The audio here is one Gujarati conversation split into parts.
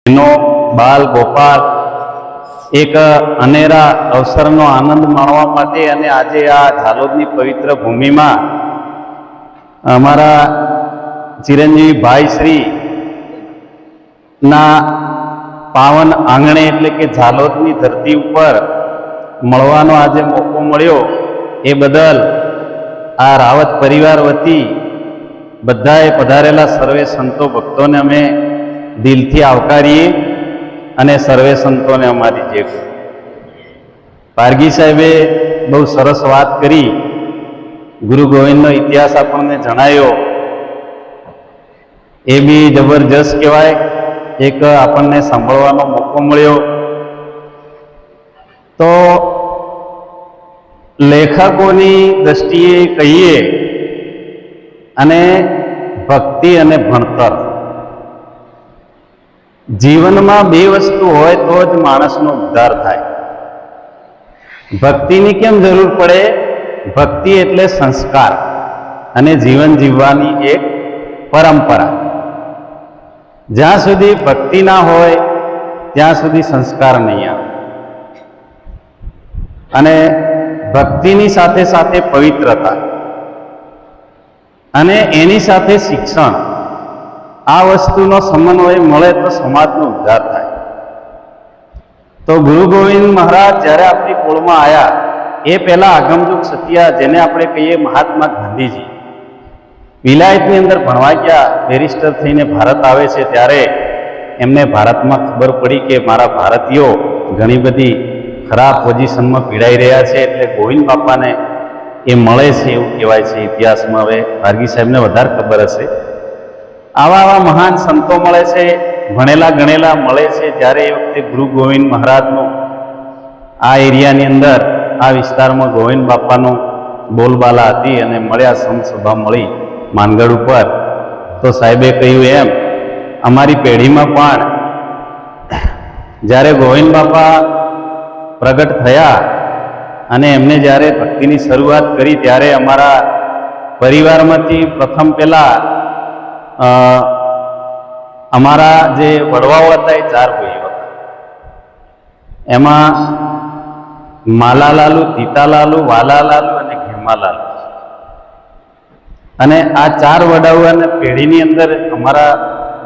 નો બાલ ગોપાલ એક અનેરા અવસરનો આનંદ માણવા માટે અને આજે આ ઝાલોદની પવિત્ર ભૂમિમાં અમારા ચિરંજીવી ભાઈ શ્રી ના પાવન આંગણે એટલે કે ઝાલોદની ધરતી ઉપર મળવાનો આજે મોકો મળ્યો એ બદલ આ રાવત પરિવાર વતી બધાએ પધારેલા સર્વે સંતો ભક્તોને અમે દિલથી આવકારીએ અને સર્વે સંતોને અમારી જે પારગી સાહેબે બહુ સરસ વાત કરી, ગુરુ ગોવિંદનો ઇતિહાસ આપણને જણાયો, એ બી જબરજસ્ત કહેવાય. એક આપણને સાંભળવાનો મોકો મળ્યો. તો લેખકોની દ્રષ્ટિએ કહીએ અને ભક્તિ અને ભણતર, જીવનમાં બે વસ્તુ હોય તો જ માણસનો ઉદ્ધાર થાય. ભક્તિની કેમ જરૂર પડે? ભક્તિ એટલે સંસ્કાર અને જીવન જીવવાની એક પરંપરા. જ્યાં સુધી ભક્તિ ના હોય ત્યાં સુધી સંસ્કાર નહીં આવે. અને ભક્તિની સાથે સાથે પવિત્રતા અને એની સાથે શિક્ષણ, આ વસ્તુનો સમન્વય મળે તો સમાજનો ઉદ્ધાર થાય. તો ગુરુ ગોવિંદ મહારાજ જ્યારે આપણી કુળમાં આવ્યા એ પહેલા આગમયુગ સત્યા, જેને આપણે કહીએ મહાત્મા ગાંધીજી, વિલાયતની અંદર ભણવા ગયા, બેરિસ્ટર થઈને ભારત આવે છે ત્યારે એમને ભારતમાં ખબર પડી કે મારા ભારતીયો ઘણી બધી ખરાબ પોઝિશનમાં પીડાઈ રહ્યા છે, એટલે ગોવિંદ બાપાને એ મળે છે એવું કહેવાય છે ઇતિહાસમાં. હવે પારગી સાહેબને વધારે ખબર હશે. આવા મહાન સંતો મળે છે, ભણેલા ગણેલા મળે છે. જ્યારે એ વખતે ગુરુ ગોવિંદ મહારાજનું આ એરિયાની અંદર, આ વિસ્તારમાં ગોવિંદ બાપાનું બોલબાલા હતી અને મળ્યા, સમસભા મળી માનગઢ ઉપર. તો સાહેબે કહ્યું એમ અમારી પેઢીમાં પણ જ્યારે ગોવિંદ બાપા પ્રગટ થયા અને એમને જ્યારે ભક્તિની શરૂઆત કરી ત્યારે અમારા પરિવારમાંથી પ્રથમ પહેલા અમારા જે વડવાઓ હતા એ 4 ભાઈઓ હતા. એમાં માલાલાલુ, તીતાલાલુ, વાલાલાલુ અને ઘેમાલાલુ. અને આ 4 વડાઓ અને પેઢીની અંદર અમારા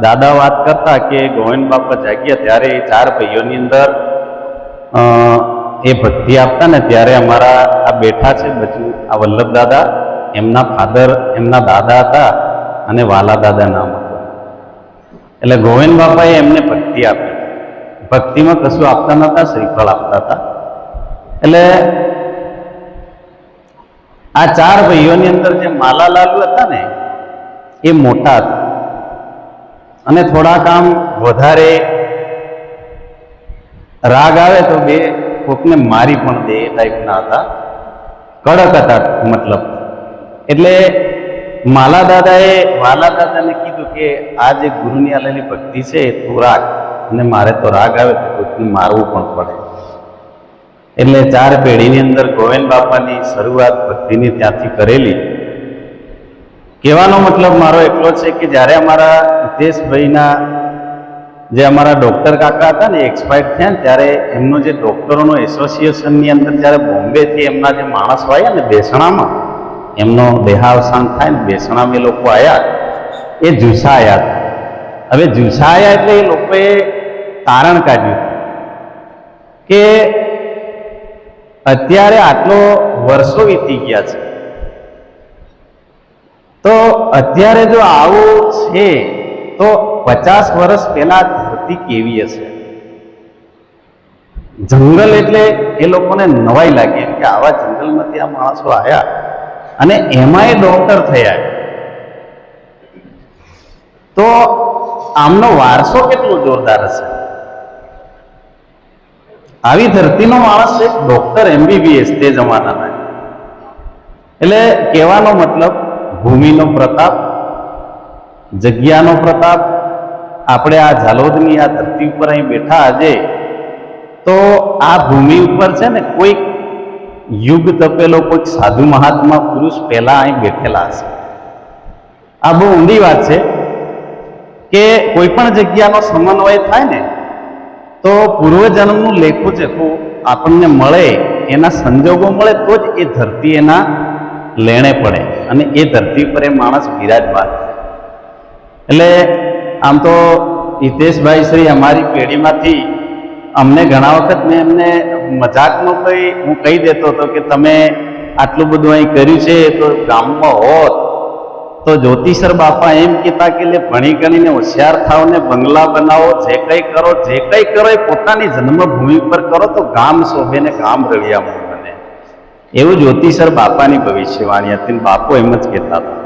દાદા વાત કરતા કે ગોવિંદ બાપા જાગ્યા ત્યારે એ 4 ભાઈઓની અંદર એ ભક્તિ આપતા ને ત્યારે અમારા આ બેઠા છે બધું, આ વલ્લભ દાદા, એમના ફાધર, એમના દાદા હતા અને વાલા દાદા નામ હતું. એટલે ગોવિંદ બાપાએ એમને ભક્તિ આપી. ભક્તિમાં કશું આપતા નતા, શ્રીફળ આપતા હતા. એટલે આ 4 ભાઈઓની અંદર જે માલાલાલુ હતા ને એ મોટા હતા અને થોડાક આમ વધારે રાગ આવે તો બે કોકને મારી પણ દે એ ટાઈપના હતા, કડક હતા મતલબ. એટલે માલા દાદાએ વાલા દાદાને કીધું કે આ જે ગુરુની આલેલી ભક્તિ છે તું રાગ, અને મારે તો રાગ આવે તો કોઈકને મારવું પણ પડે. એટલે 4 પેઢીની અંદર ગોવિંદ બાપાની શરૂઆત ભક્તિની ત્યાંથી કરેલી. કહેવાનો મતલબ મારો એટલો છે કે જ્યારે અમારા હિતેશભાઈના જે અમારા ડૉક્ટર કાકા હતા ને એક્સપાયર થયા ને ત્યારે એમનો જે ડૉક્ટરોનો એસોસિએશનની અંદર જ્યારે બોમ્બેથી એમના જે માણસ આવ્યા ને બેસણામાં, એમનો દેહાવસાન થાય ને બેસણામાં એ લોકો આવ્યા, એ જુસ્સા આવ્યા હતા. હવે જુસ્સા આવ્યા એટલે એ લોકોએ તારણ કાઢ્યું કે અત્યારે આટલો વર્ષો વીતી ગયા છે તો અત્યારે જો આવું છે તો 50 વર્ષ પહેલા ધરતી કેવી હશે. જંગલ એટલે એ લોકોને નવાઈ લાગી કે આવા જંગલમાંથી આ માણસો આવ્યા અને એમાં એ ડોક્ટર થયા, તો આમનો વારસો કેટલો જોરદાર હશે. આવી ધરતીનો માણસ એક ડોક્ટર, MBBS તે જમાનાના. એટલે કહેવાનો મતલબ ભૂમિનો પ્રતાપ, જગ્યાનો પ્રતાપ. આપણે આ ઝાલોદની આ ધરતી ઉપર અહીં બેઠા આજે, તો આ ભૂમિ ઉપર છે ને કોઈક યુગ તપેલો કોઈક સાધુ મહાત્મા પુરુષ પહેલા અહીં બેઠેલા હશે. આ બહુ ઊંડી વાત છે. કે કોઈ પણ જગ્યાનો સમન્વય થાય ને તો પૂર્વજન્મનું લેખું જેખું આપણને મળે, એના સંજોગો મળે તો જ એ ધરતી એના લેણે પડે અને એ ધરતી પર એ માણસ બિરાજમાન થાય. એટલે આમ તો હિતેશભાઈ શ્રી અમારી પેઢીમાંથી અમને ઘણા વખત મેં એમને મજાકમાં હું કહી દેતો હતો કે તમે આટલું બધું અહીં કર્યું છે તો ગામમાં હોત તો જ્યોતિષર બાપા એમ કહેતા કે ભણી ગણીને હોશિયાર થાવ ને બંગલા બનાવો, જે કંઈ કરો એ પોતાની જન્મભૂમિ પર કરો તો ગામ શોભે ને ગામ રળિયામણું બને. એવું જ્યોતિષર બાપાની ભવિષ્યવાણી હતી. બાપુ એમ જ કહેતા હતા.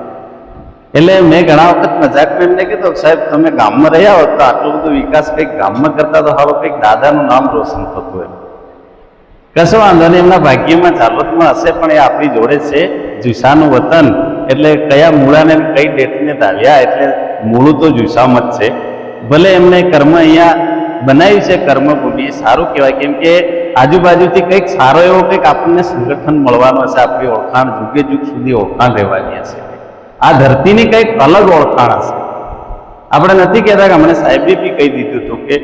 એટલે મેં ઘણા વખત મજાકમાં એમને કીધું સાહેબ તમે ગામમાં રહ્યા હોત તો આટલો બધો વિકાસ કંઈક ગામમાં કરતા તો હવે કંઈક દાદાનું નામ રોશન થતું એમ. કશો વાંધો નહીં, એમના ભાગ્યમાં ચાલોતમાં હશે પણ એ આપણી જોડે છે. જુસાનું વતન એટલે કયા મૂળાને કઈ ડેટને ધાવ્યા એટલે મૂળું તો જુસામાં જ છે. ભલે એમને કર્મ અહીંયા બનાવ્યું છે, કર્મભૂમિ સારું કહેવાય, કેમ કે આજુબાજુથી કંઈક સારો એવો કંઈક આપણને સંગઠન મળવાનું હશે, આપણી ઓળખાણ જુગે જુગ સુધી ઓળખાણ રહેવાની હશે. આ ધરતીની કંઈક અલગ ઓળખાણ હશે. આપણે નથી કહેતા કે અમને સાહેબે બી કહી દીધું હતું કે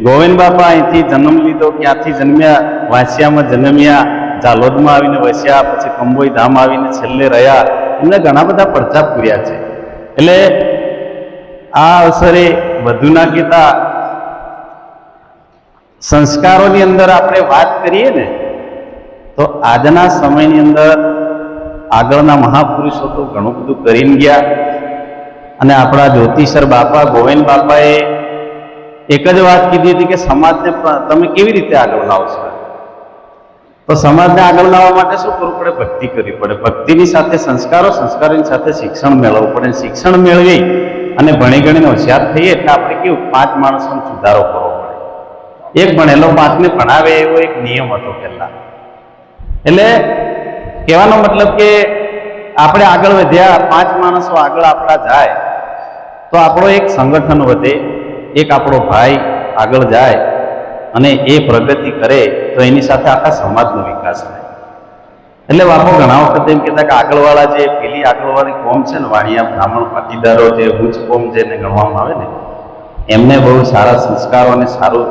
ગોવિંદ બાપા અહીંથી જન્મ લીધો, ક્યાંથી જન્મ્યા, વાંસિયામાં જન્મ્યા, ઝાલોદમાં આવીને વસ્યા, પછી કંબોઈ ધામ આવીને છેલ્લે રહ્યા. એમને ઘણા બધા પડચા પૂર્યા છે. એટલે આ અવસરે વધુ ના કહેતા સંસ્કારોની અંદર આપણે વાત કરીએ ને તો આજના સમયની અંદર આગળના મહાપુરુષો તો ઘણું બધું કરીને ગયા અને આપણા જ્યોતિષર બાપા ગોવિંદ બાપાએ એક જ વાત કીધી હતી કે સમાજને તમે કેવી રીતે આગળ લાવશો. તો સમાજને આગળ લાવવા માટે શું કરવું પડે? ભક્તિ કરવી પડે. ભક્તિની સાથે સંસ્કારો, સંસ્કારોની સાથે શિક્ષણ મેળવવું પડે. શિક્ષણ મેળવી અને ભણી ગણીને હોશિયાર થઈએ એટલે આપણે કેવું 5 માણસોનો સુધારો કરવો પડે. એક ભણેલો 5ને ભણાવે એવો એક નિયમ હતો પહેલા. એટલે કહેવાનો મતલબ કે આપણે આગળ વધ્યા, 5 માણસો આગળ આપણા જાય તો આપણો એક સંગઠન વધે, એક આપણો ભાઈ આગળ જાય અને એ પ્રગતિ કરે તો એની સાથે આખા સમાજનો વિકાસ થાય. એટલે બાપુ ઘણા વખત એમ કહેતા કે આગળવાળા જે પેલી આગળવાળી કોમ છે ને, વાણિયા બ્રાહ્મણ પાટીદારો જે ઉચ્ચ કોમ જેને ગણવામાં આવે ને, એમને બહુ સારા સંસ્કારો અને સારું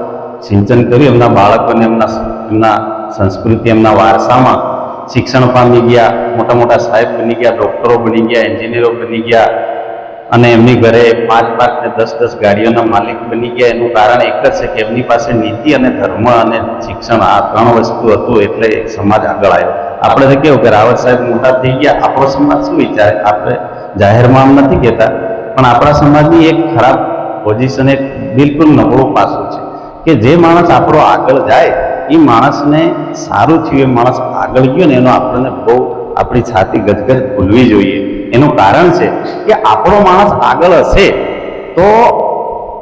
સિંચન કર્યું. એમના બાળકોને એમના સંસ્કૃતિ, એમના વારસામાં શિક્ષણ પામી ગયા, મોટા મોટા સાહેબ બની ગયા, ડૉક્ટરો બની ગયા, એન્જિનિયરો બની ગયા અને એમની ઘરે 5 ને 10 ગાડીઓના માલિક બની ગયા. એનું કારણ એક જ છે કે એમની પાસે નીતિ અને ધર્મ અને શિક્ષણ, આ 3 વસ્તુ હતું એટલે સમાજ આગળ આવ્યો. આપણે તો કેવું કે રાવત સાહેબ મોટા થઈ ગયા, આપણો સમાજ શું વિચારે? આપણે જાહેરમાં આમ નથી કહેતા પણ આપણા સમાજની એક ખરાબ પોઝિશન, એક બિલકુલ નબળું પાસું છે કે જે માણસ આપણો આગળ જાય એ માણસને સારું થયું, એ માણસ આગળ ગયો ને એનો આપણને બહુ આપણી છાતી ગજગજ ભૂલવી જોઈએ. એનું કારણ છે કે આપણો માણસ આગળ હશે તો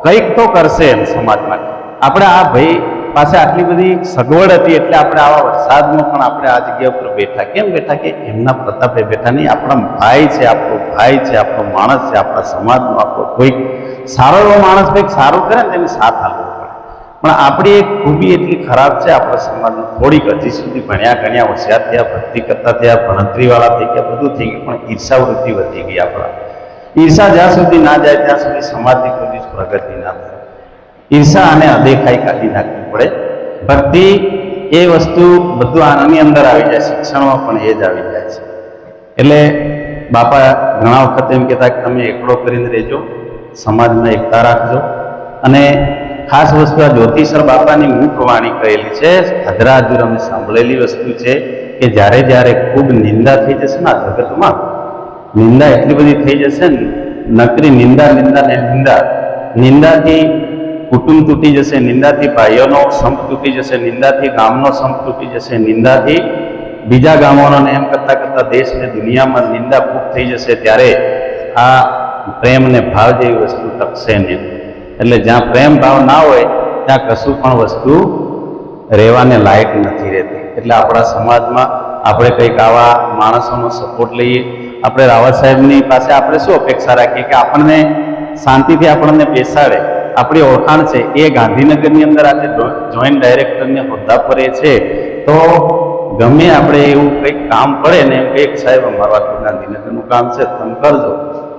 કંઈક તો કરશે એમ સમાજમાં. આપણે આ ભાઈ પાસે આટલી બધી સગવડ હતી એટલે આપણે આવા વરસાદમાં પણ આપણે આ જગ્યા ઉપર બેઠા. કેમ બેઠા? કે એમના પ્રતાપે બેઠા નહીં. આપણા ભાઈ છે, આપણો ભાઈ છે, આપણો માણસ છે, આપણા સમાજનો આપણો કોઈક સારો એવો માણસ કંઈક સારું કરે ને તેની સાથ આપવો પડે. પણ આપણી એક ખૂબી એટલી ખરાબ છે આપણા સમાજમાં, થોડીક હજી સુધી ભણ્યા ગણ્યા હોશિયાર થયા, ભક્તિ કરતા થયા, ભણતરીવાળા થઈ ગયા, બધું થઈ ગયું, પણ ઈર્ષા વૃત્તિ વધી ગઈ આપણા. ઈર્ષા જ્યાં સુધી ના જાય ત્યાં સુધી સમાજની કોઈ પ્રગતિ ના થાય. ઈર્ષા અને અદેખાઈ કાઢી નાખવી પડે. ભક્તિ એ વસ્તુ બધું આની અંદર આવી જાય, શિક્ષણમાં પણ એ જ આવી જાય છે. એટલે બાપા ઘણા વખત એમ કહેતા કે તમે એકડો કરીને રહેજો, સમાજમાં એકતા રાખજો. અને ખાસ વસ્તુ આ જ્યોતિષર બાપાની મુખ વાણી કહેલી છે, હાજરા હજુર અમે સાંભળેલી વસ્તુ છે કે જ્યારે જ્યારે ખૂબ નિંદા થઈ જશે ને આ જગતમાં, નિંદા એટલી બધી થઈ જશે ને, નકરી નિંદા નિંદા ને નિંદા, નિંદાથી કુટુંબ તૂટી જશે, નિંદાથી ભાઈઓનો સંપ તૂટી જશે, નિંદાથી ગામનો સંપ તૂટી જશે, નિંદાથી બીજા ગામોનો એમ કરતાં કરતાં દેશ ને દુનિયામાં નિંદા ખૂબ થઈ જશે. ત્યારે આ પ્રેમ ને ભાવ જેવી વસ્તુ ટકશે નહીં. એટલે જ્યાં પ્રેમ ભાવ ના હોય ત્યાં કશું પણ વસ્તુ રહેવાને લાયક નથી રહેતી. એટલે આપણા સમાજમાં આપણે કંઈક આવા માણસોનો સપોર્ટ લઈએ. આપણે રાવત સાહેબની પાસે આપણે શું અપેક્ષા રાખીએ કે આપણને શાંતિથી આપણને બેસાડે. આપણી ઓળખાણ છે એ ગાંધીનગરની અંદર આજે જોઈન્ટ ડાયરેક્ટરને હોદ્દા પર એ છે, તો ગમે આપણે એવું કંઈક કામ પડે ને એમ કંઈક સાહેબ અમારું આટલું ગાંધીનગરનું કામ છે તમે કરજો.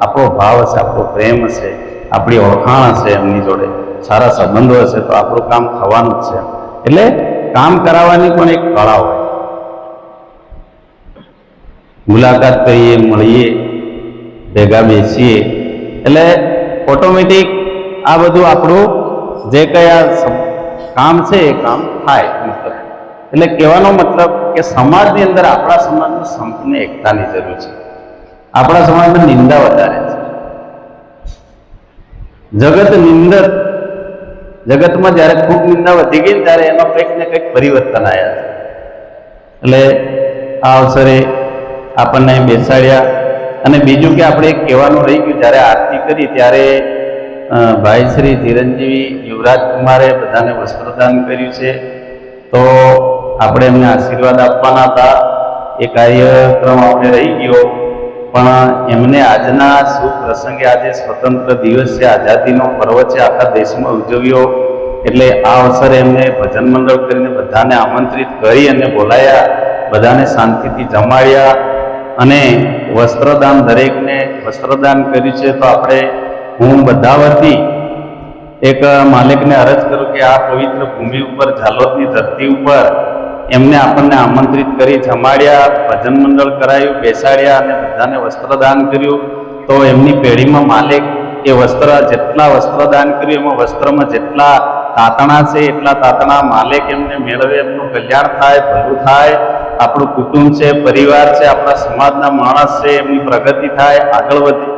આપણો ભાવ હશે, આપણો પ્રેમ હશે, આપણી ઓળખાણ હશે એમની જોડે, સારા સંબંધો હશે તો આપણું કામ થવાનું જ છે. એટલે કામ કરાવવાની પણ એક કળા હોય. મુલાકાત કરીએ, મળીએ, ભેગા બેસીએ એટલે ઓટોમેટિક આ બધું આપણું જે કંઈ આ કામ છે એ કામ થાય. મતલબ એટલે કહેવાનો મતલબ કે સમાજની અંદર આપણા સમાજની સંપને એકતાની જરૂર છે. આપણા સમાજમાં નિંદા વધારે છે. જગત નિંદક, જગતમાં જ્યારે ખૂબ નિંદા વધી ગઈ ત્યારે એમાં કંઈક ને કંઈક પરિવર્તન આવ્યા છે. એટલે આ અવસરે આપણને બેસાડ્યા. અને બીજું કે આપણે એક કહેવાનું રહી ગયું, જ્યારે આરતી કરી ત્યારે ભાઈ શ્રી ચિરંજીવી યુવરાજ કુમારે બધાને વસ્ત્રદાન કર્યું છે, તો આપણે એમને આશીર્વાદ આપવાના હતા. એ કાર્યક્રમ આપણે રહી ગયો, પણ એમને આજના શુભ પ્રસંગે, આજે સ્વતંત્ર દિવસ છે, આઝાદીનો પર્વ છે, આખા દેશમાં ઉજવ્યો. એટલે આ અવસરે એમને ભજન મંડળ કરીને બધાને આમંત્રિત કરી અને બોલાયા, બધાને શાંતિથી જમાડ્યા અને વસ્ત્રદાન, દરેકને વસ્ત્રદાન કર્યું છે. તો આપણે, હું બધા વતી એક માલિકને અરજ કરું કે આ પવિત્ર ભૂમિ ઉપર, ઝાલોદની ધરતી ઉપર એમને આપણને આમંત્રિત કરી જમાડ્યા, ભજન મંડળ કરાયું, બેસાડ્યા અને બધાને વસ્ત્રદાન કર્યું. તો એમની પેઢીમાં માલિક એ વસ્ત્ર, જેટલા વસ્ત્રદાન કર્યું એમાં વસ્ત્રમાં જેટલા તાતણા છે એટલા તાતણા માલિક એમને મેળવે, એમનું કલ્યાણ થાય, ભલું થાય, આપણું કુટુંબ છે, પરિવાર છે, આપણા સમાજના માણસ છે, એમની પ્રગતિ થાય, આગળ વધે.